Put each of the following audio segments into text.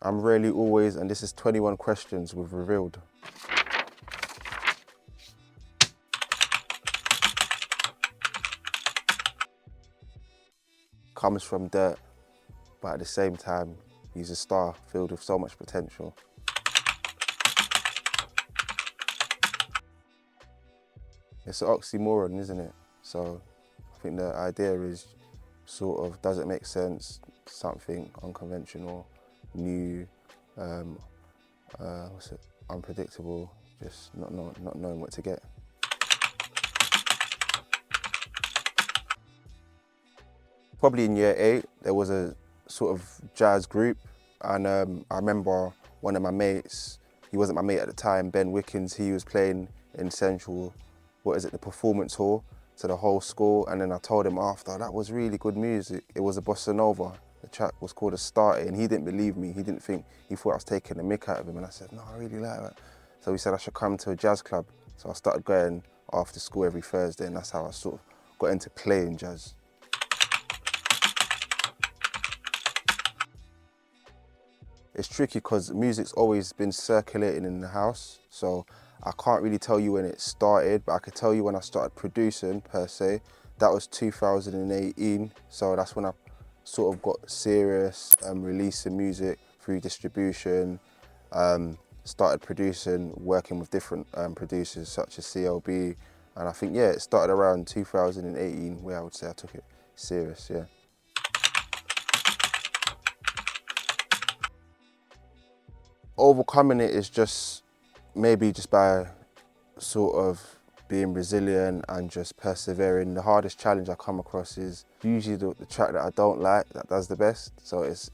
I'm Rarely Always, and this is 21 Questions with Revealed. Comes from dirt, but at the same time, he's a star filled with so much potential. It's an oxymoron, isn't it? So I think the idea is sort of, does it make sense? Something unconventional, new, unpredictable, just not knowing what to get. Probably in year 8, there was a sort of jazz group, and I remember one of my mates, he wasn't my mate at the time, Ben Wickens, he was playing in Central, the Performance Hall, to the whole school, and then I told him after, that was really good music. It was a bossa nova. The track was called Astarte, and he didn't believe me. He thought I was taking the mick out of him, and I said, no, I really like that. So he said I should come to a jazz club. So I started going after school every Thursday, and that's how I sort of got into playing jazz. It's tricky because music's always been circulating in the house, so I can't really tell you when it started, but I could tell you when I started producing per se. That was 2018, so that's when I sort of got serious releasing music through distribution, started producing, working with different producers such as CLB, and I think, yeah, it started around 2018 where I would say I took it serious, yeah. Overcoming it is just maybe just by sort of being resilient and just persevering. The hardest challenge I come across is usually the track that I don't like that does the best. So it's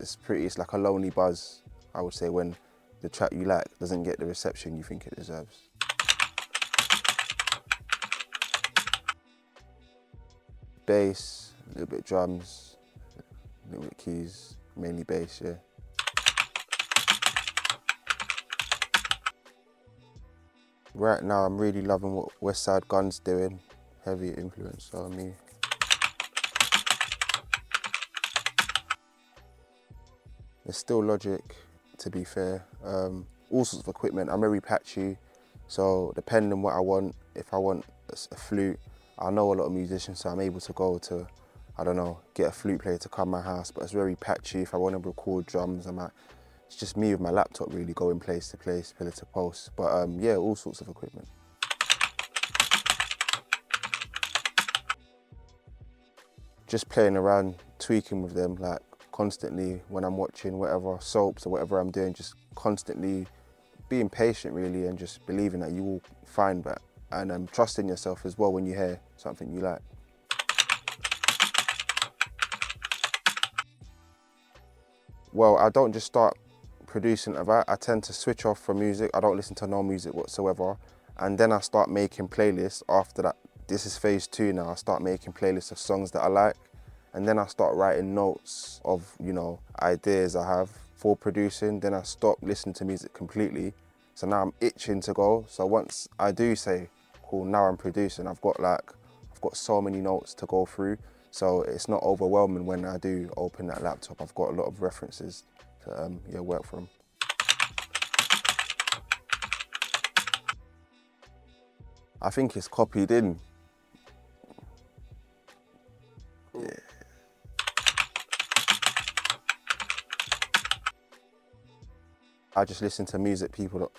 like a lonely buzz, I would say, when the track you like doesn't get the reception you think it deserves. Bass, a little bit drums, a little bit keys, mainly bass, yeah. Right now, I'm really loving what West Side Gun's doing. Heavy influence on me. There's still Logic, to be fair. All sorts of equipment. I'm very patchy, so depending on what I want, if I want a flute, I know a lot of musicians, so I'm able to go to, I don't know, get a flute player to come to my house, but it's very patchy. If I want to record drums, it's just me with my laptop really, going place to place, pillar to post. But yeah, all sorts of equipment. Just playing around, tweaking with them, like constantly when I'm watching whatever soaps or whatever I'm doing, just constantly being patient really, and just believing that you will find that. And trusting yourself as well when you hear something you like. Well, I don't just start producing about. I tend to switch off from music. I don't listen to no music whatsoever. And then I start making playlists after that. This is phase 2 now. I start making playlists of songs that I like. And then I start writing notes of, you know, ideas I have for producing. Then I stop listening to music completely. So now I'm itching to go. So once I do say, cool, now I'm producing, I've got so many notes to go through. So it's not overwhelming when I do open that laptop. I've got a lot of references to work from. I think it's copied in. Yeah. I just listen to music people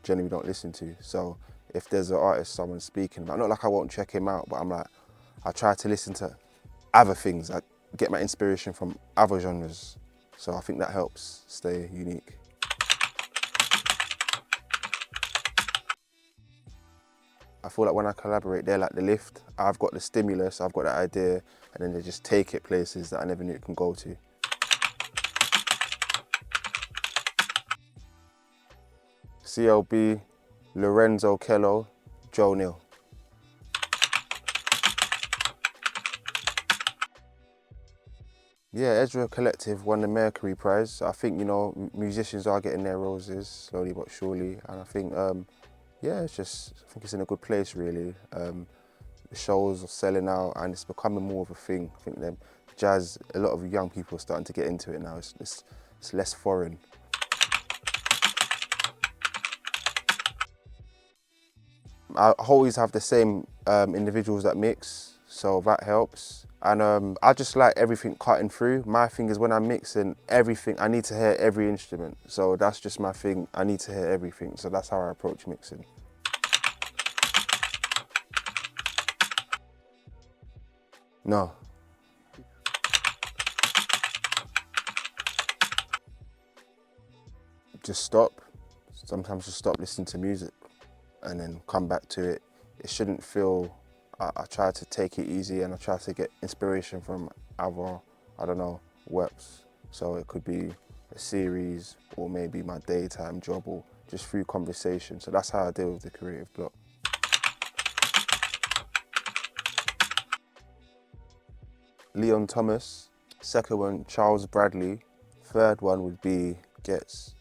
generally don't listen to. So if there's an artist someone's speaking about, not like I won't check him out, but I try to listen to other things. I get my inspiration from other genres. So I think that helps stay unique. I feel like when I collaborate, they're like the lift. I've got the stimulus, I've got the idea, and then they just take it places that I never knew it can go to. CLB, Lorenzo Kello, Joe Neal. Yeah, Ezra Collective won the Mercury Prize. I think, you know, musicians are getting their roses slowly but surely, and I think, yeah, I think it's in a good place really. The shows are selling out and it's becoming more of a thing. I think jazz, a lot of young people are starting to get into it now. It's it's less foreign. I always have the same individuals that mix, so that helps. And I just like everything cutting through. My thing is when I'm mixing everything, I need to hear every instrument. So that's just my thing, I need to hear everything. So that's how I approach mixing. No. Just stop. Sometimes just stop listening to music and then come back to it. It shouldn't feel, I try to take it easy and I try to get inspiration from other, I don't know, works. So it could be a series or maybe my daytime job or just through conversation. So that's how I deal with the creative block. Leon Thomas, second one, Charles Bradley, third one would be Getz.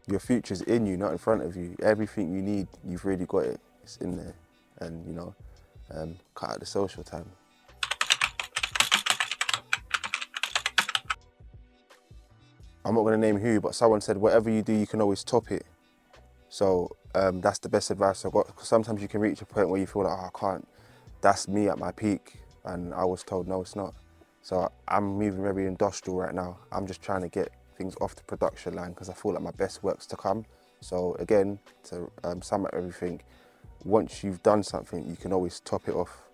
Your future's in you, not in front of you. Everything you need, you've really got it. It's in there. And, you know, cut out the social time. I'm not going to name who, but someone said, whatever you do, you can always top it. So that's the best advice I got. Because sometimes you can reach a point where you feel like, oh, I can't. That's me at my peak. And I was told, no, it's not. So I'm moving very industrial right now. I'm just trying to get things off the production line because I feel like my best work's to come. So again, to sum up everything, once you've done something, you can always top it off.